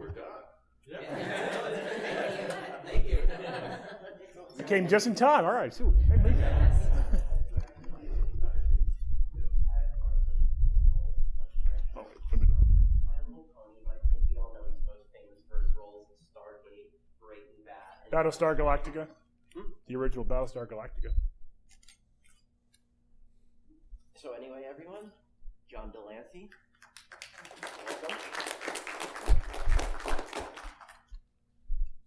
we're done. Yeah. Thank you. You came just in time. All right. So, Battlestar Galactica. The original Battlestar Galactica. So anyway, everyone, John DeLancie. Welcome.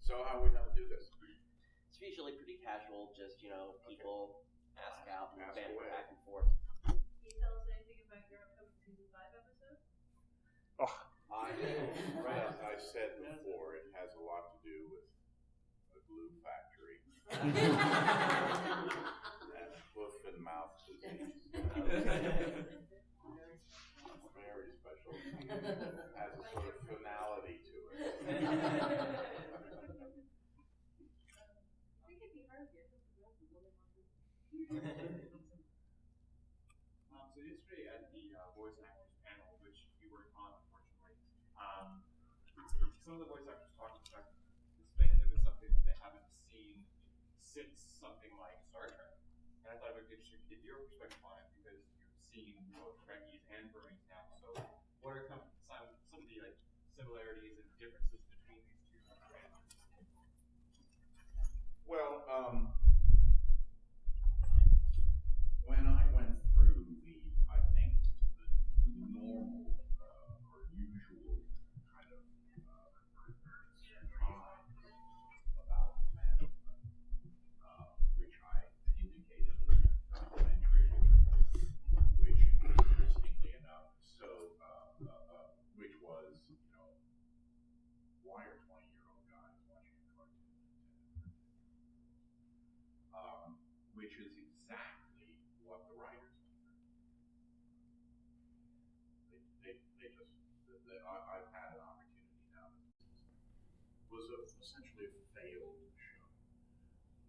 So how are we going to do this? It's usually pretty casual, just, people ask out and Ask banter away. back and forth. Can you tell us anything about your upcoming season 5 episode? Oh, I said before, it has a lot to do with a glue factory and hoof and mouth disease. Very special. Has a sort of finality to it. We could be hard here. So yesterday at the voice actors panel, which you weren't on, unfortunately, some of the voice actors talked about expanded is something that they haven't seen since something like Star Trek. And I thought it would be interesting to get your perspective on it because you've seen both Trekkies and Bronies now. So what are some of the similarities and differences between these two brands? Well, when I went through I think, the normal or usual kind of about management, which I indicated in the documentary, which, interestingly enough, which was, why are 20-year-old guys watching a cartoon? Which is exactly what the writers do. I've had an opportunity now. It was essentially a failed show.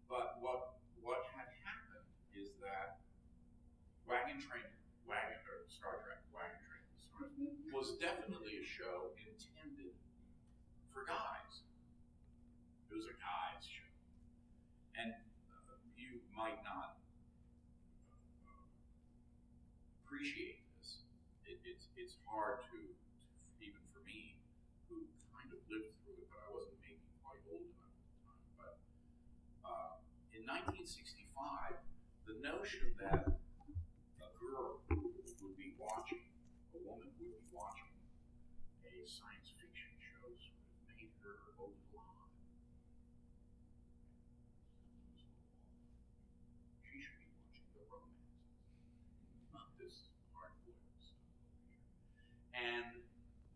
But what had happened is that Star Trek, was definitely a show intended for guys. It was a guys show. And you might not appreciate this. It's hard to, even for me, who kind of lived through it, but I wasn't maybe quite old enough at the time. But in 1965, the notion that a girl would be watching, a woman would be watching a science fiction show sort of made her over the line. She should be watching the romances, not this hardcore stuff over here. And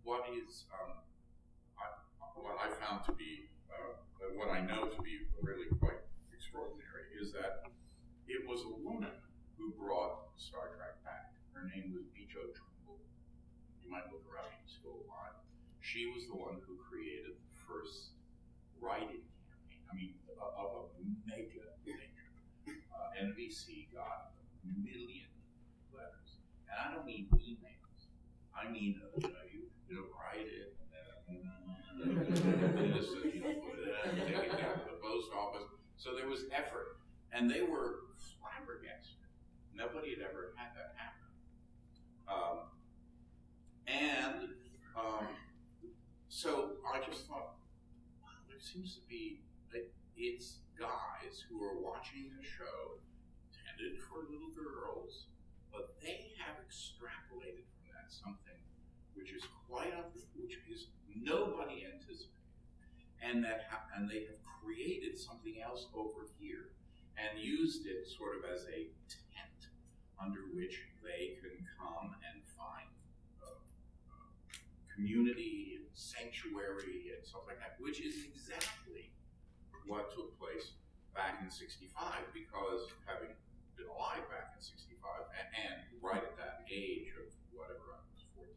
what I found to be, what I know to be really quite extraordinary is that it was a woman who brought Star Trek back. Her name was Bijo Trimble. You might look her up, she's still alive. She was the one who created the first writing campaign. I mean, of a mega nature. NBC got 1 million letters. And I don't mean emails. I mean, you write it, and this, take it down to the post office. So there was effort. And they were flabbergasted. Nobody had ever had that happen. So I just thought, wow, there seems to be, it's guys who are watching a show intended for little girls, but they have extrapolated from that something which is which is nobody anticipated, and they have created something else over here and used it sort of as a tent under which they can come and find community and sanctuary and stuff like that, which is exactly what took place back in '65, because having been alive back in '65 and right at that age of whatever, I was 14 or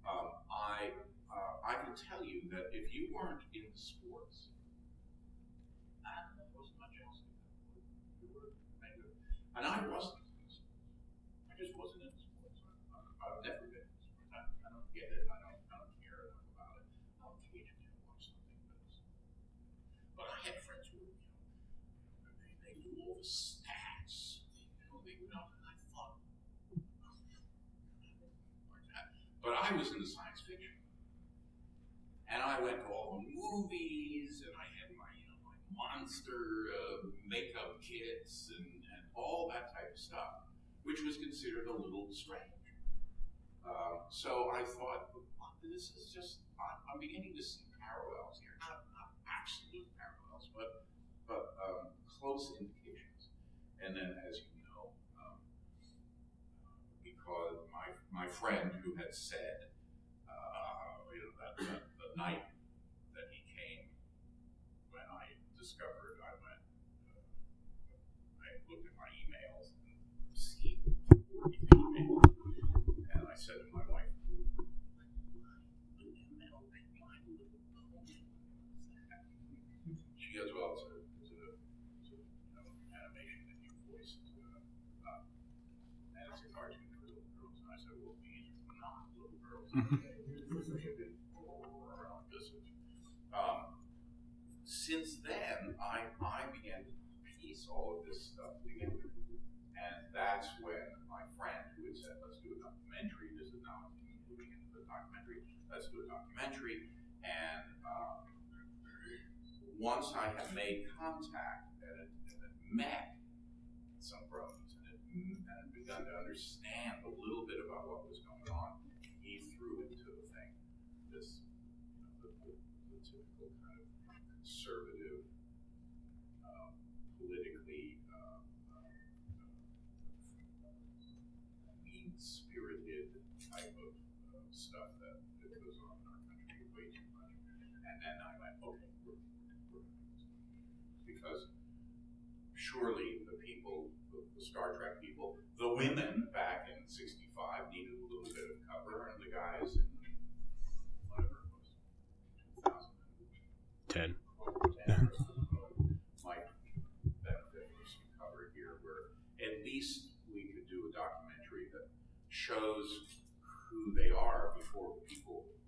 something, I can tell you that if you weren't in sports, there wasn't much else to do. You were negative. And I wasn't in sports. I just wasn't in sports. I've never been in sports. I don't get it. I don't care enough about it. knew all the stats. They would know. And I thought, like that. But I was into science fiction. And I went to all the movies, and I had my, my monster makeup kits and all that type of stuff, which was considered a little strange. So I thought, well, this is just, I'm beginning to see parallels here. Not absolute parallels, but close indications. And then, as you know, because my friend who had said, that the night that he came, when I discovered, I went, I looked at my emails and see email, and I said to my wife, she goes, well, it's an animation that you voiced, and it's a cartoon for little girls. And I said, well, these are not little girls. Since then, I began to piece all of this stuff together. And that's when my friend who had said, let's do a documentary, this is now moving into the documentary, let's do a documentary. And once I had made contact and had met some brothers and had begun to understand a little bit about what was going on, he threw into the thing this, the typical kind of conservative, politically mean-spirited type of stuff that goes on in our country way too much. And then I went, okay, we're because surely the people, the Star Trek people, the women back in '65 needed a little bit of cover, and the guys in whatever it was, 10. might benefit from some cover here, where at least we could do a documentary that shows who they are before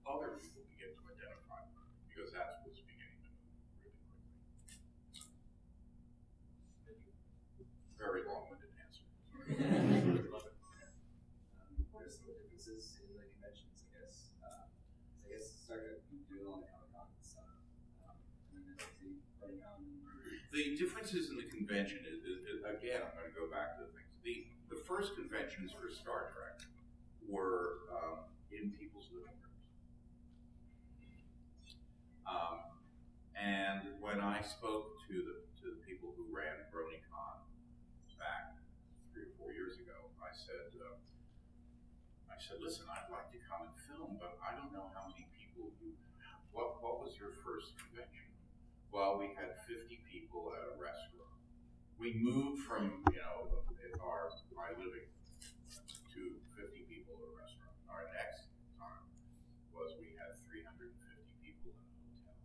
other people begin to identify them, because that's what's beginning to move really quickly. Very long-winded answer. What are some of the differences in the conventions, I guess? I guess Star Trek, you do a lot of Comic-Con and stuff. And then there's the Bronycon. The differences in the convention is again, I'm going to go back to the things. The first conventions for Star Trek were in people's living rooms. And when I spoke to the people who ran Bronycon back 3 or 4 years ago, I said, listen, I'd like to come and film, but I don't know how many people what was your first convention? Well, we had 50 people at a restaurant. We moved from, my living to 50 people at a restaurant. Our next time was we had 350 people in a hotel.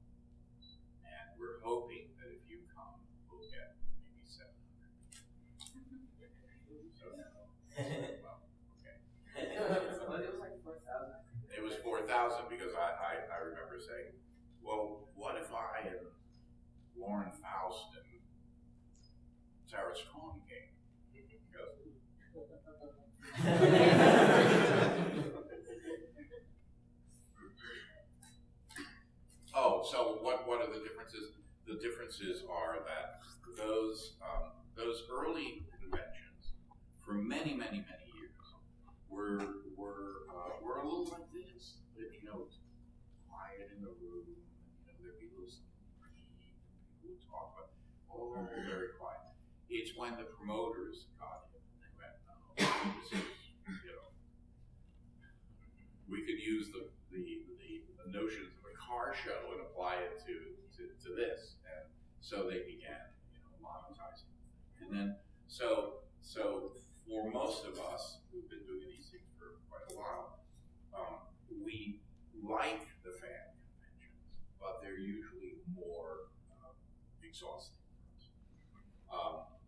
And we're hoping that if you come, we'll get maybe 700. So, well, okay. It was like 4,000. It was 4,000 because I remember saying, well, what if I and Lauren Faust and Sarah Strong came? So what are the differences? The differences are that those early conventions, for many years, were a little like this. Quiet in the room. There'd be little people would talk, but all very quiet. It's when the promoters got it, they went, this is, we could use the notions of a car show and apply it to this, and so they began, monetizing. And then, so for most of us who've been doing these things for quite a while, we like the fan conventions, but they're usually more exhausting for us.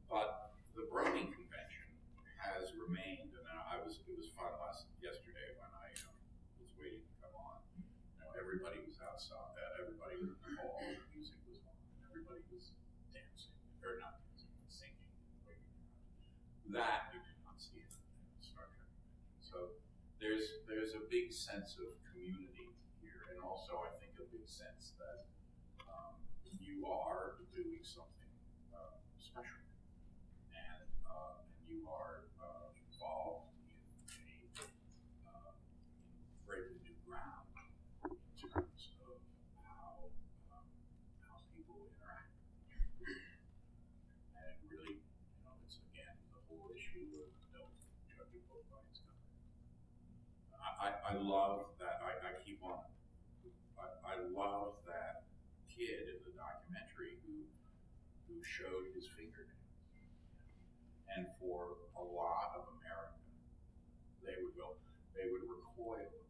But the Brony convention has remained, and it was fun yesterday when I was waiting to come on. Everybody was outside, everybody was in the hall, the music was on, everybody was dancing, or not dancing, but singing. That you do not see in Star Trek. So there's a big sense of community here, and also I think a big sense that you are doing something special, and you are involved in breaking new ground in terms of how people interact. And it really, it's again the whole issue of don't judge a book by its cover. I love that. I keep on. I love that kid in the documentary who showed his fingernails. And for a lot of America, they would recoil at that.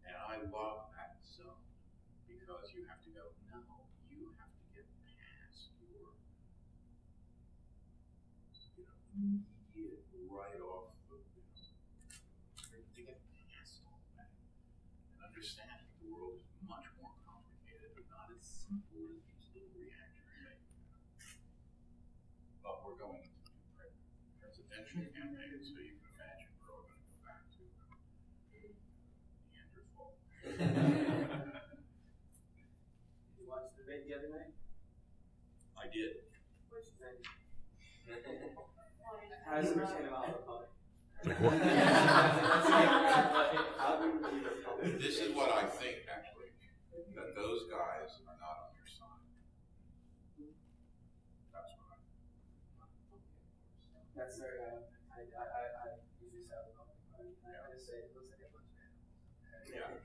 And I love that zone because you have to go, no, you have to get past your, immediate right off the, to get past all that and understand that the world is much more complicated and not as simple as these little reactors make. But we're going into a presidential campaign, so you can imagine we're all going to go back to Neanderthal. Did you watch the debate the other night? I did. What you think? How does it pertain to the public? This is what I think, actually, that those guys are not on your side. That's what I think. That's very, I usually say the public. I just say it looks like a bunch of animals. Yeah.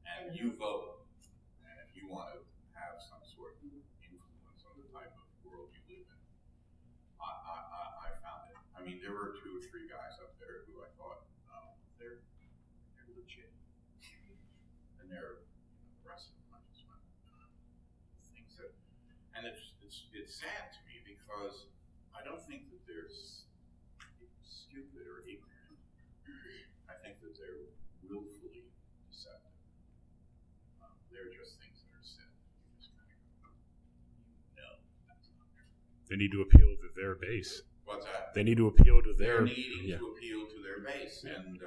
And you vote. And if you want to have some sort of influence on the type of world you live in, I found it. I mean, there were 2 or 3 guys up there who I thought, they're legit. And the rest of them, I just went, things that, and it's sad to me because I don't think that they're stupid or ignorant. I think that they're willfully deceptive. They're just things that are said. You just kind of go, that's not true. They need to appeal to their base. What's that? They need to appeal to their. They're needing to appeal to their base, and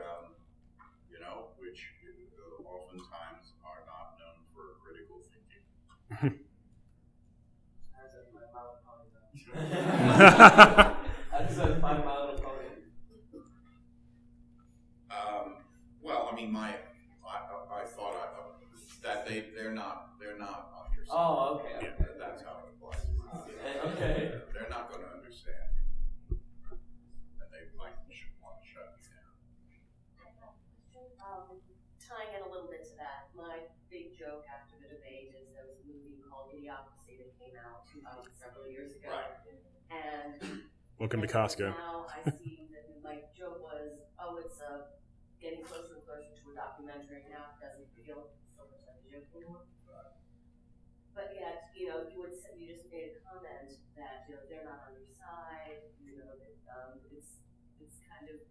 which oftentimes are not known for critical thinking. How's that my mile pony though? I just said 5 mile pony. Well, I mean, I thought that they're not on your side. Oh, okay. Yeah, that's how it applies. Okay. They're not going to understand, and they might want to shut you down. Tying in a little bit to that, my big joke after the debate is there was a movie called Idiocracy that came out several years ago. Right. And Welcome to Costco. now I see that my joke was, it's getting closer and closer to a documentary. Now it doesn't feel so much like a joke anymore. But yet, you just made a comment that they're not on your side. That it's kind of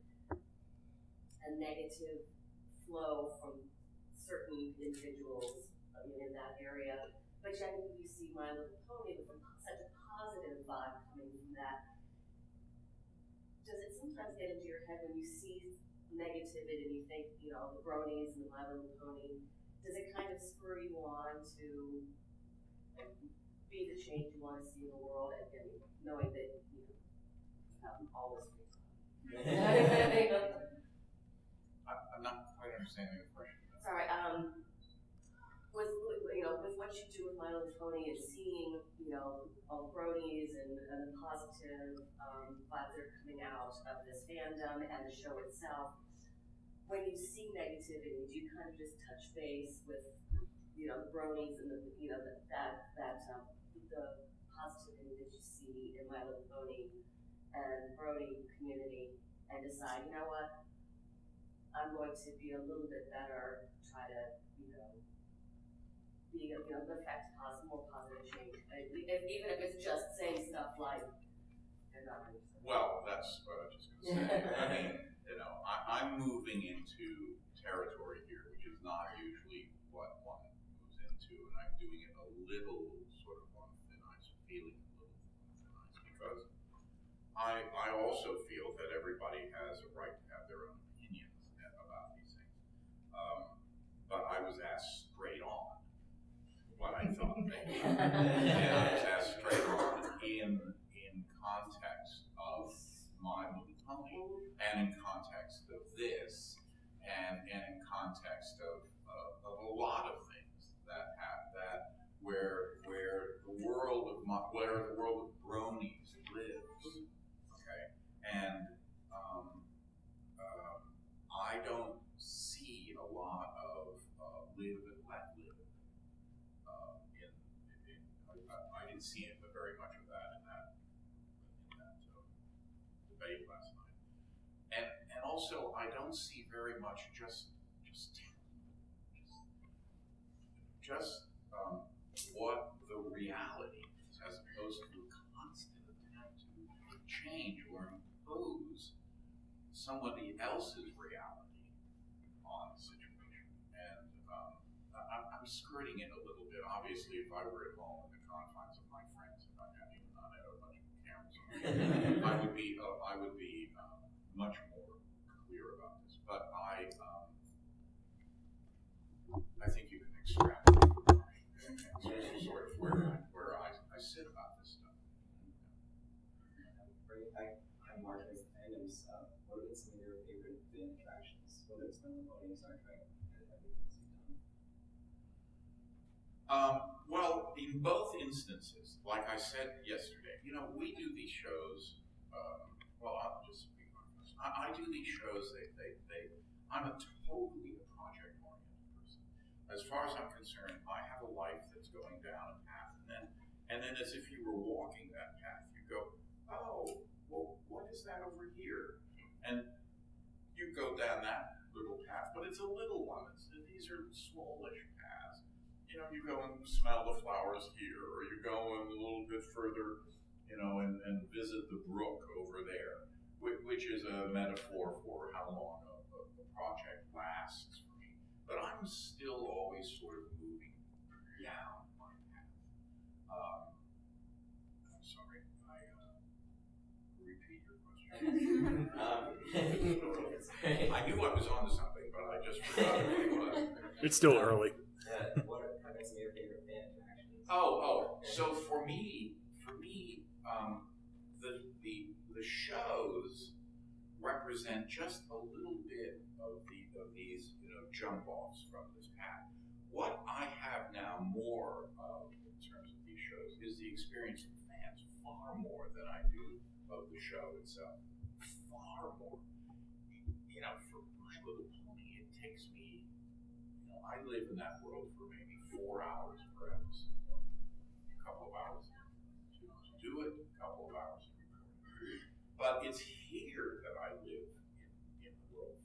a negative flow from certain individuals in that area. But yet, you see My Little Pony with such a positive vibe coming from that. Does it sometimes get into your head when you see negativity and you think, the Bronies and the My Little Pony, does it kind of spur you on to be the change you want to see in the world, and knowing that you have all this free time? I'm not quite understanding the question. Sorry. With what you do with My Little Pony is seeing, all the Bronies and the positive vibes that are coming out of this fandom and the show itself. When you see negativity, do you kind of just touch base with, the Bronies and the positivity that you see in My Little Pony and Brony community, and decide, what, I'm going to be a little bit better, try to, be, affect more positive change, even if it's just saying stuff like, they're not understanding. Well, that's what I was just going to say. I mean, I'm moving into territory here, which is not usually what one moves into, and I'm doing it a little sort of on thin ice, feeling a little on thin ice, because I also feel that everybody has a right to have their own opinions about these things. But I was asked straight on what I thought. And I was asked straight on in context of My Little Pony, and in context of this, and in context of a lot of things that have that where the world of bronies lives. Okay, and I don't see a lot of live and let live. I didn't see it, but very much of that in that debate last night. And also, I don't see very much just what the reality is, as opposed to a constant attempt to change or impose somebody else's reality on the situation. And I'm skirting it a little bit. Obviously, if I were at home in the confines of my friends, if I hadn't even had a bunch of cameras on, I would be much more clear about this. But I think you can extrapolate from my sort of where I sit about this stuff. Bringing back Mark as fandoms, what have been some of your favorite fan attractions, whether it's been Pony, Star Trek, everything else you've done? Well, in both instances, like I said yesterday, we do these shows. I'll just speak on this. I do these shows. I'm a totally project-oriented person. As far as I'm concerned, I have a life that's going down a path, and then as if you were walking that path, you go, oh, well, what is that over here? And you go down that little path, but it's a little one. These are smallish paths. You go and smell the flowers here, or you go a little bit further, and visit the brook over there, which is a metaphor for how long a project lasts for me. But I'm still always sort of moving down my path. I'm sorry, repeat your question. I knew I was onto something, but I just forgot what it was. It's still early. What have been some of your favorite fan attractions? So for me, the shows represent just a little bit of these jump offs from this path. What I have now more of in terms of these shows is the experience of fans, far more than I do of the show itself. Far more. For My Little Pony, it takes me. I live in that world for maybe 4 hours per episode. A couple of hours to do it, a couple of hours to record. But it's here that I live in the world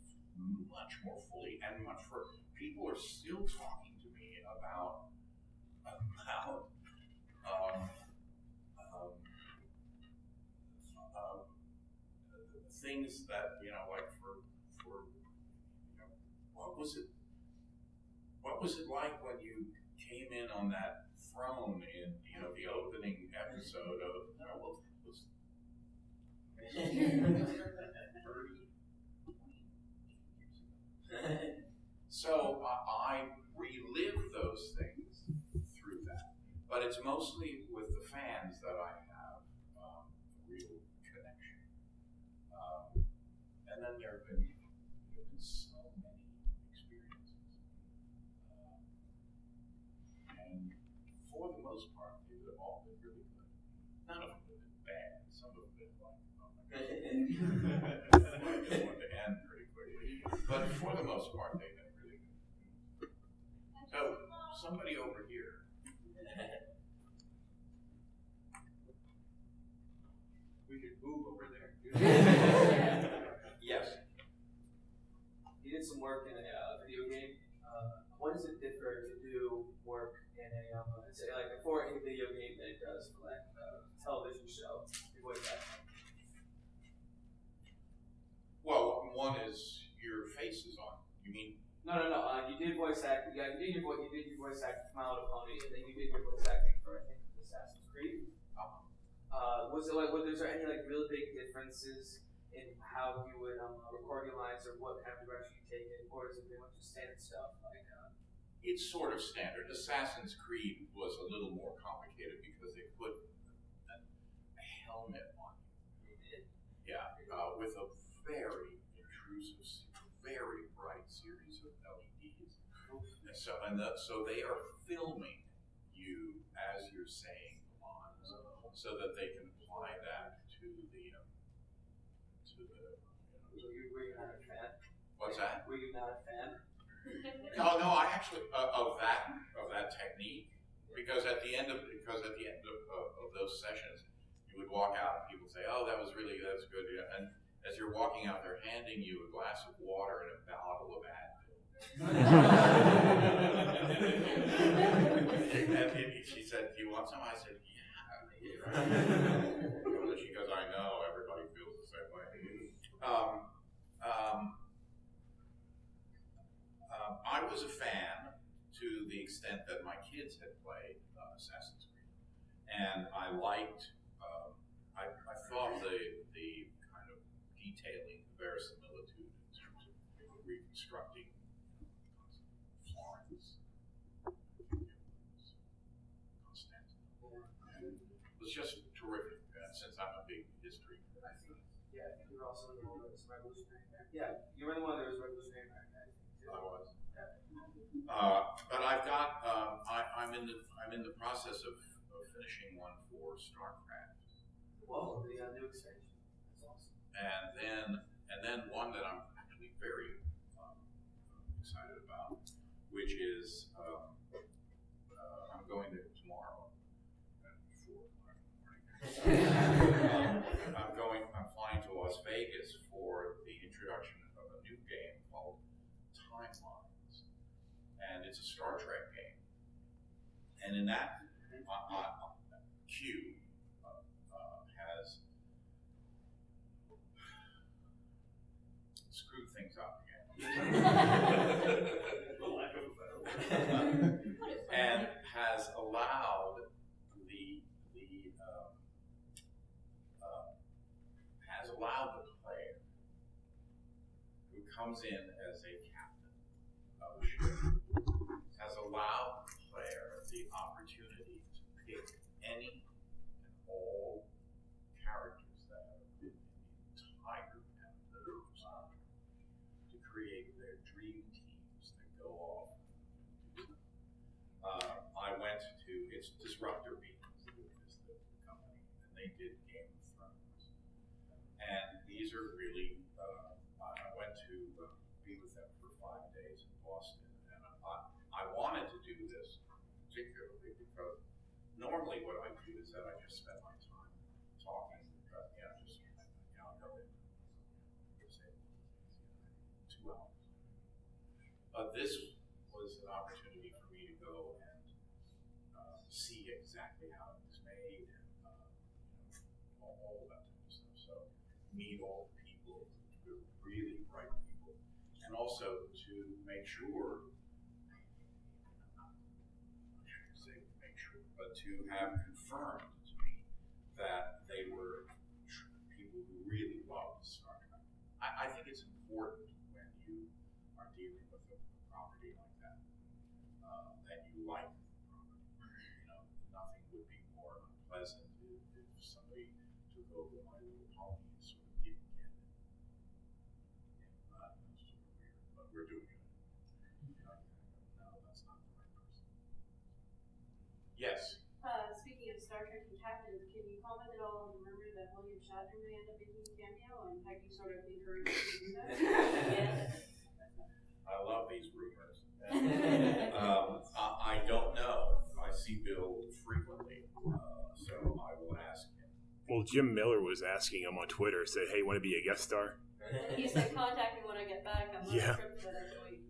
much more fully and much further. People are still talking to me about things that like for what was it like when you came in on that throne in the opening episode of So I relive those things through that, but it's mostly with the fans that I have a real connection. And then there have been so many experiences, and for the most part, they've all been really good. None of them have been bad. Some of them have been like, oh my god, I just want to end pretty quickly. But for the most part, they've been really good. So somebody over here. We could move over there. Yes. You did some work in a video game. What does it differ to do work in say for a video game than it does for a television show? What is that? Well, one is your face is on. You mean? No. You did voice acting. Yeah, you did your voice acting for My Little Pony, and then you did your voice acting for I think Assassin's Creed. Was it like, was there any like really big differences in how you would record your lines, or what kind of direction you take it, or is it pretty much just standard stuff? Like, It's sort of standard. Assassin's Creed was a little more complicated because they put a helmet on you. Yeah, with a very intrusive, very bright series of LEDs. And so they are filming you as you're saying the lines, so that they can apply that to the. were you not a fan? What's that? Were you not a fan? No, I actually of that technique, because at the end of those sessions, you would walk out and people say, "Oh, that's good," yeah. And as you're walking out, they're handing you a glass of water and a bottle of Advil. And she said, "Do you want some?" I said, "Yeah." She goes, "I know, everybody feels the same way." I was a fan to the extent that my kids had played Assassin's Creed, and I liked. I thought the kind of detailing, the verisimilitude in terms of reconstructing Florence, Constantinople, was just terrific. Since I'm a big history, I think you were also in one of those revolutionary. Yeah, you were in one of those revolutionary. I was. But I've got. I'm in the process of finishing one for StarCraft. Whoa, the new expansion. That's awesome. And then one that I'm actually very excited about, which is I'm going there tomorrow at 4 o'clock in the morning. I'm flying to Las Vegas for the introduction of a new game called Timelines, and it's a Star Trek game. And in that, Q has screwed things up again. And has allowed the player who comes in as a captain of a ship, has allowed the player the opportunity to pick any and all characters that have been in the entire campaign to create their dream teams that go off and do something. I went to, it's Disruptor Beacons is the company, and they did Game of Thrones. And these are really, I went to be with them for 5 days in Boston, and I wanted to do this particularly because normally what I do is that I just spend my time talking, I'll go in, say, 2 hours. But this was an opportunity for me to go and see exactly how it was made, and all that type of stuff. So meet all the people, the really bright people, and also to make sure, but to have confirmed to me that they were people who really loved Star Trek. I think it's important when you are dealing with a property like that, that you like the property. Nothing would be more unpleasant if somebody took over My Little Pony and sort of didn't get it. That's sort of weird, but we're doing it. No, that's not the right person. Yes. Speaking of Star Trek and captains, can you comment at all on the rumor that William Shatner may end up making a cameo, and how you sort of encourage him to do that? I love these rumors. I don't know. I see Bill frequently, so I will ask him. Well, Jim Miller was asking him on Twitter, said, "Hey, want to be a guest star?" He said, "Contact me when I get back. I'm on a trip for the next week."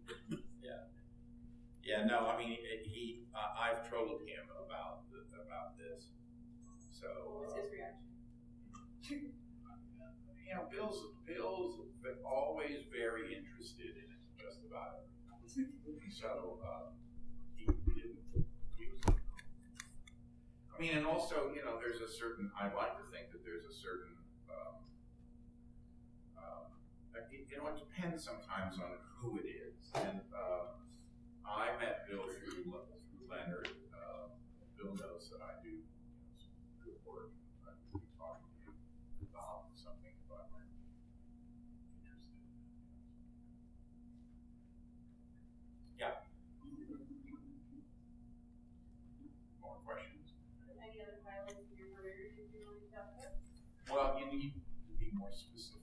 Yeah. No. I mean, I've told him about this. So. What was his reaction? Bill's always very interested in just about everything. So he was. I mean, and also, there's a certain, I like to think that there's a certain, it depends sometimes on who it is. And I met Bill through Leonard. Bill knows that I do some good work. I would be talking to you about something if I were interested. Yeah. More questions? Any other highlights of your career you feel like that with? Well, you need to be more specific.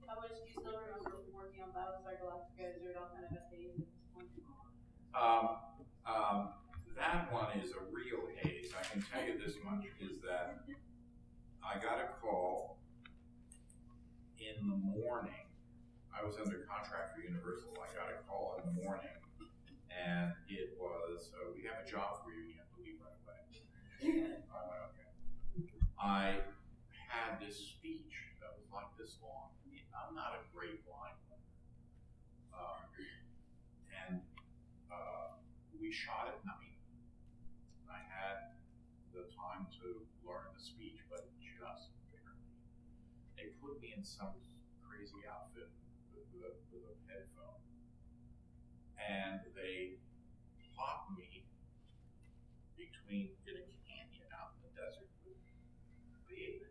How much do you still remember from working on Battlestar Galactica? Is it all kind of a haze at this point? That one is a real haze. I can tell you this much, is that I got a call in the morning. I was under contract for Universal. I got a call in the morning, and it was, we have a job for you, you have to leave right away. I went, okay. I had this speech that was like this long. I mean, I'm not a great line learner. We shot at night. I had the time to learn the speech, but just barely. They put me in some crazy outfit with a headphone, and they plopped me in a canyon out in the desert with big,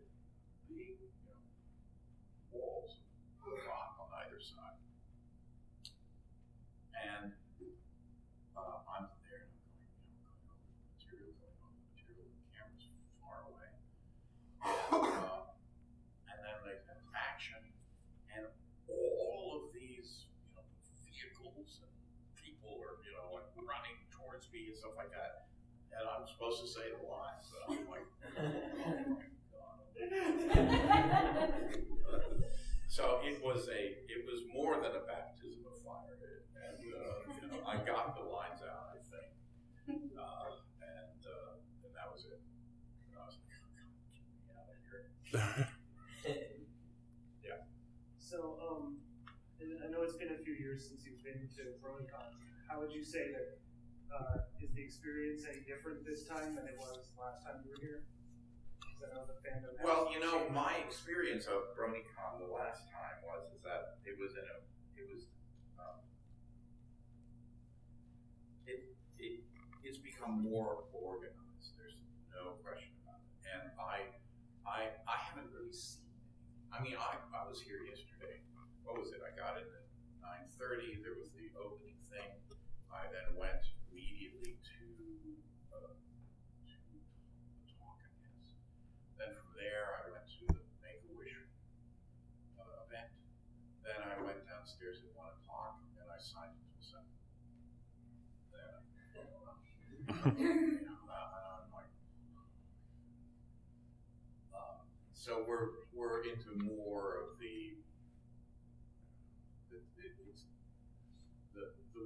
walls of rock on either side. And I'm there, and I'm going over the material, the camera's far away. And then they have action, and all of these, vehicles and people are, like running towards me and stuff like that. And I'm supposed to say the lines, but I'm like, oh my God. So it was more than a baptism of fire, and I got the lines out, I think, and that was it. And I was like, oh, God, get me out of here. Yeah. So, and I know it's been a few years since you've been to Bronycon. How would you say that is the experience any different this time than it was last time you were here? Because I know the fandom. Well, my experience of Bronycon the last time is that it's become more organized. There's no question about it. And I haven't really seen it. I mean, I was here yesterday. What was it? I got in at 9:30. There was the opening thing. I then went immediately to a talk, I guess. Then from there, I went to the Make-A-Wish event. Then I went downstairs at 1 o'clock, and I signed until 7. Then I'm like, so we're into more of the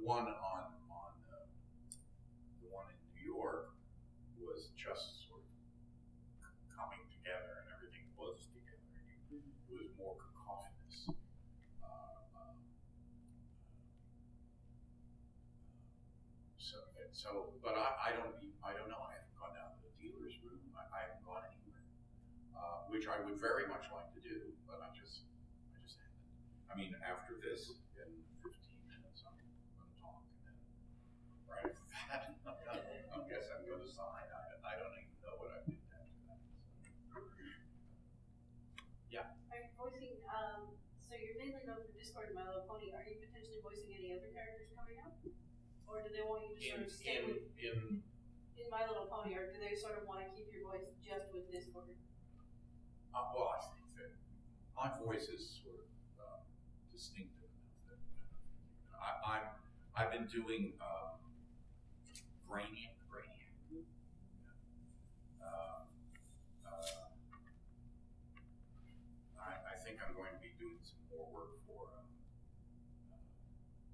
one on the one in New York was just sort of coming together, and everything was together. It was more cacophonous. But I don't know. I haven't gone down to the dealer's room. I haven't gone anywhere, which I would very much like to do, but I just haven't. I mean, after this, in 15 minutes, I'm going to talk, and then right after that, I guess I'm going to sign. I don't even know what I did after that. Yeah. Are you voicing, so you're mainly known for Discord and My Little Pony. Are you potentially voicing any other characters coming up? Or do they want you to sort of stay in My Little Pony, or do they sort of want to keep your voice just with Discord? Well, I think that my voice is sort of distinctive enough that I've been doing Bronycon. I think I'm going to be doing some more work for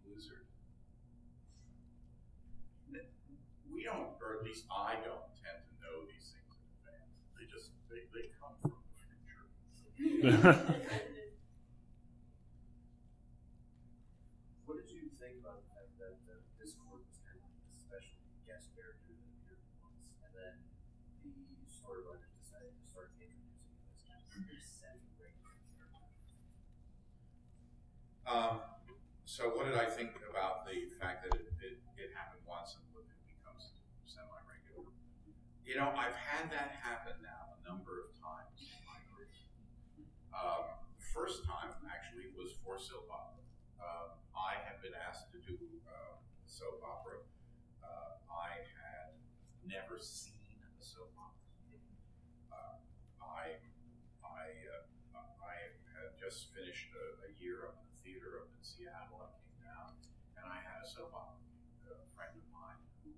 Blizzard. We don't, or at least I don't, tend to know these things in advance. They come from the future. What did you think about the fact that Discord was kind of like a special guest character that appeared once Discord runners decided to start introducing those kinds of setting regular So what did I think about the fact that it happened once and it becomes semi-regular? You know, I've had that happen now a number of times in my career. The first time actually was for soap opera. I had been asked to do soap opera. I had never seen a soap opera. I had just finished a year up in the theater up in Seattle. I came down and I had a soap opera. A friend of mine who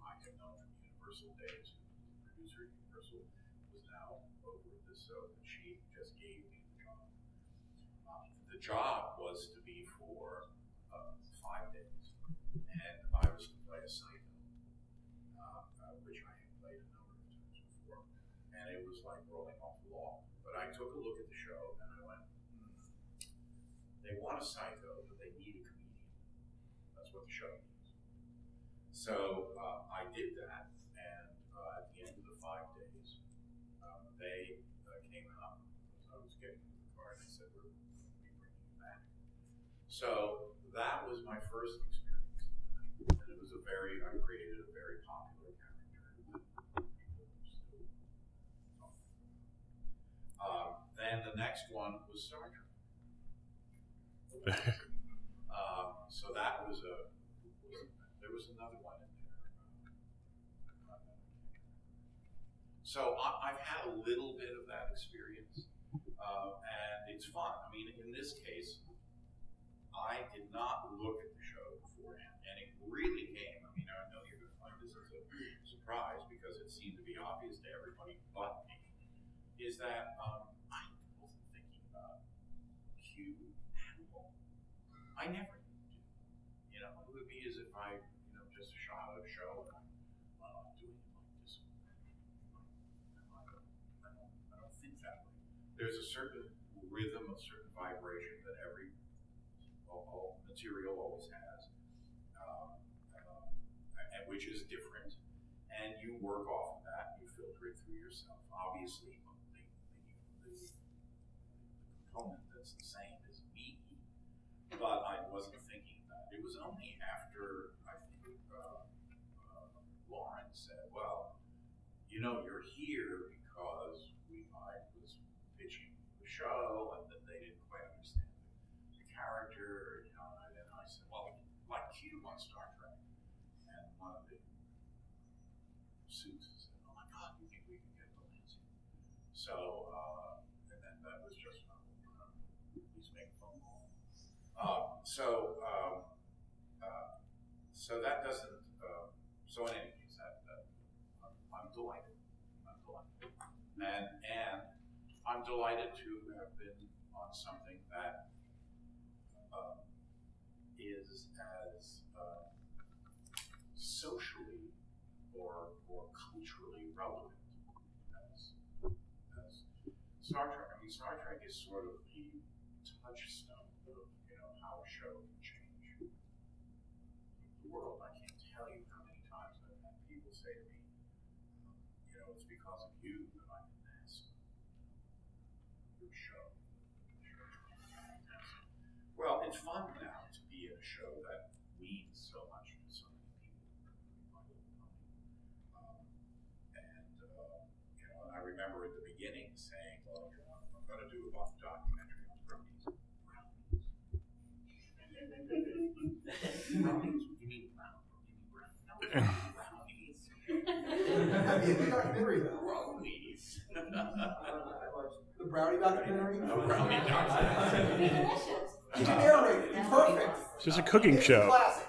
I had known from Universal days, who was the producer at Universal, was now over at this soap, and she just gave me the job. The job was to be for 5 days, and I was to play a psycho, which I had played a number of times before, and it was like rolling off the wall. But I took a look at the show and I went, they want a psycho, but they need a comedian. That's what the show needs. So I did that, and at the end of the 5 days, they came out as I was getting into the car and they said, we're going to be bringing you back. So that was my first experience. And it was I created a very popular character that people still talk about. Then the next one was Star Trek. So that was there was another one in there. So I've had a little bit of that experience, and it's fun. I mean, in this case, I did not look at the show beforehand, and it really came. I mean, I know you're going to find this as a surprise because it seemed to be obvious to everybody but me, is that I wasn't thinking about Q at all. I never did. You know, it would be as if I, just shot a show and I'm doing it like this. I don't think that way. There's a certain rhythm, a certain vibration that every material always has, and which is different, and you work off of that, you filter it through yourself. Obviously, the component that's the same is me, but I wasn't thinking about it. It was only after, I think, Lauren said, well, you're here because I was pitching the show, and that they didn't quite understand the character, and I said, well, like Q on Star Trek. And one of the suits said, oh my God, you think we can get DeLancie? So, and then that was just, he's making a phone call. So that doesn't, so in any case, I'm delighted. And I'm delighted to have been on something that is as socially or culturally relevant as Star Trek. I mean, Star Trek is sort of the touchstone of how a show can change the world. I can't tell you how many times I've had people say to me, it's because of you that I'm in NASA. Your show. Well, it's fun now to be in a show that means so much to so many people. And I remember at the beginning saying, well, I'm going to do a documentary on brownies. Brownies? You mean brown? You mean brown? No, brownies. That'd be a good documentary, though. Brownies. The brownie documentary? A brownie documentary. You can narrate it. It's perfect. It's just a cooking show. Classic.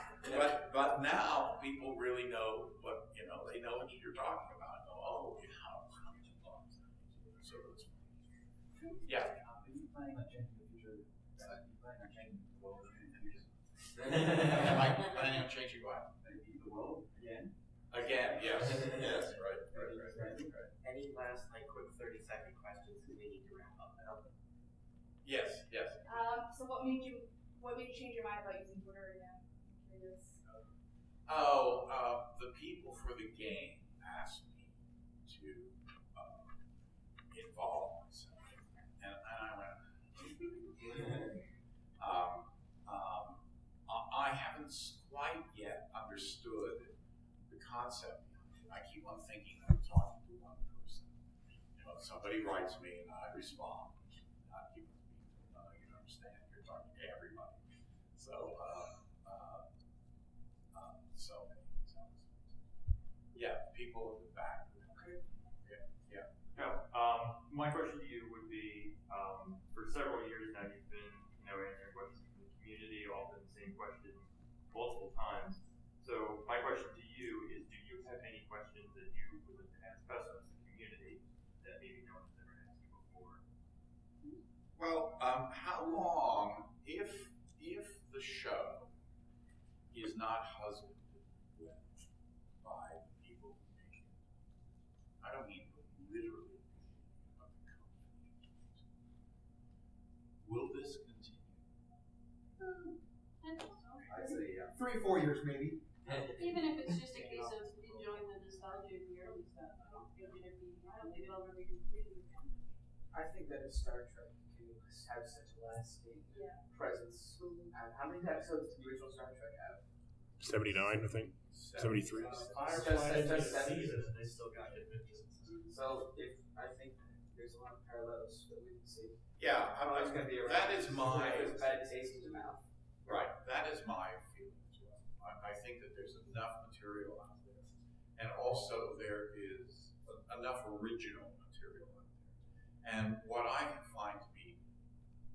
But now people really know what, they know what you're talking about. Oh, so it's, yeah. Are you planning on changing the future? Are you planning on changing the world in the future? Am I planning on changing what? Maybe the world again? Again, yes. Yes, right. Any last, quick 30-second questions because we need to wrap up. Yes. So what made you change your mind about using Twitter again? I'm curious. The people for the game asked me to involve myself. And I went, I haven't quite yet understood the concept. I keep on thinking I'm talking to one person. You know, somebody writes me and I respond. Not keep on speaking. You understand? You're talking to everybody. So, yeah, people in the back. Okay. Yeah. My question to you would be, for several years now, you've been, answering questions from the community, often the same question multiple times. So my question to you is, do you have any questions that you would like to ask us as a community that maybe no one's ever asked you before? Well, how long, if the show is not husbanded with by the people who make it, I don't mean literally, but the company, will this continue? I'd say 3-4 years maybe. Even if it's just a case of enjoying the nostalgia of the early stuff, I don't think it'll ever be completed again. I think that if Star Trek can have such a lasting presence, how many episodes did the original Star Trek have? 79, I think. 73. Firefly just 7 seasons, and they still got it. So I think there's a lot of parallels that we can see. Yeah, it's going to be around. That is my bad taste in the mouth. Right, that is my feeling as well. I think that there's enough material out there, and also there is enough original material out there. And what I find to be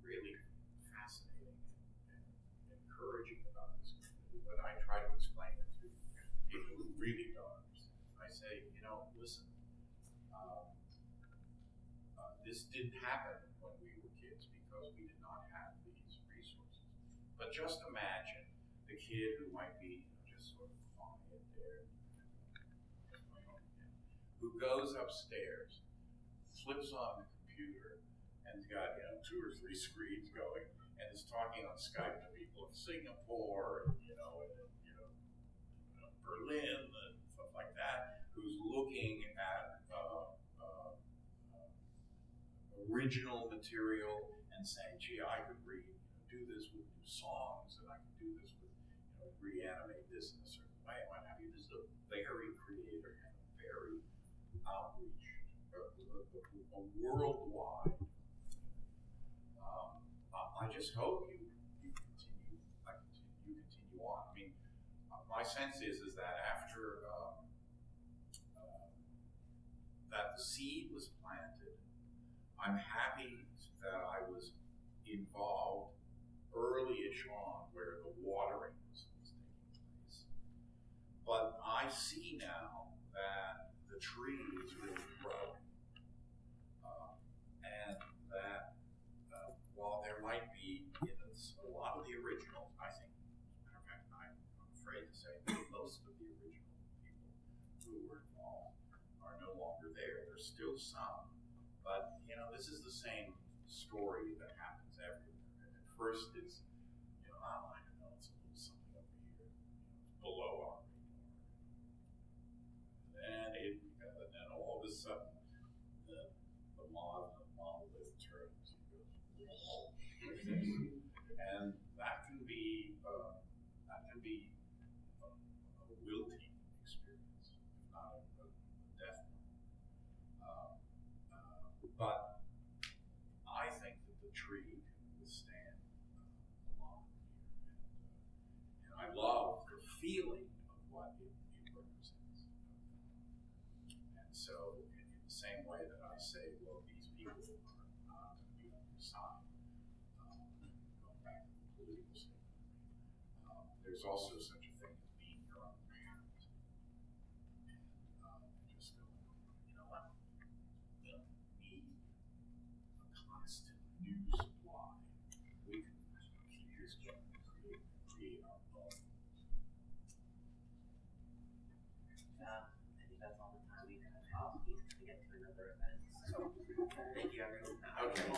really fascinating and encouraging about this community, when I try to explain it to people who really don't understand, I say, listen, this didn't happen when we were kids because we did not have these resources. But just imagine the kid who might be just sort of quiet there, who goes upstairs, flips on the computer, and's got 2 or 3 screens going, and is talking on Skype to people in Singapore, and Berlin, and stuff like that, who's looking at original material and saying, gee, I could do this with new songs, and I could do this with, reanimate this in a certain way, and what have you. This is a very creative and very outreach, a worldwide. I just hope you continue on. I mean, my sense is that after that the seed was planted, I'm happy that I was involved early-ish on where the watering was taking place. But I see now that the tree is really growing. And that while there might be a lot of the originals, I think, matter of fact, I'm afraid to say that most of the original people who were involved are no longer there. There's still some. But, this is the same story that happens everywhere. At first it's, I don't know, it's a little something over here, below our radar. And then all of a sudden, the monolith turns and goes, and that can be a wilting experience, if not a death one. But I think that the tree can withstand a lot here, and I love the feeling of what it represents. And so, in the same way that I say, well, these people are not going to be on your side, going back to the political statement, there's also such a thing as being your own parent, and just going, what? We don't need a constant new supply. We can keep this going and create our own. I think that's all the time we have. We get to another event. So, thank you, everyone. Okay.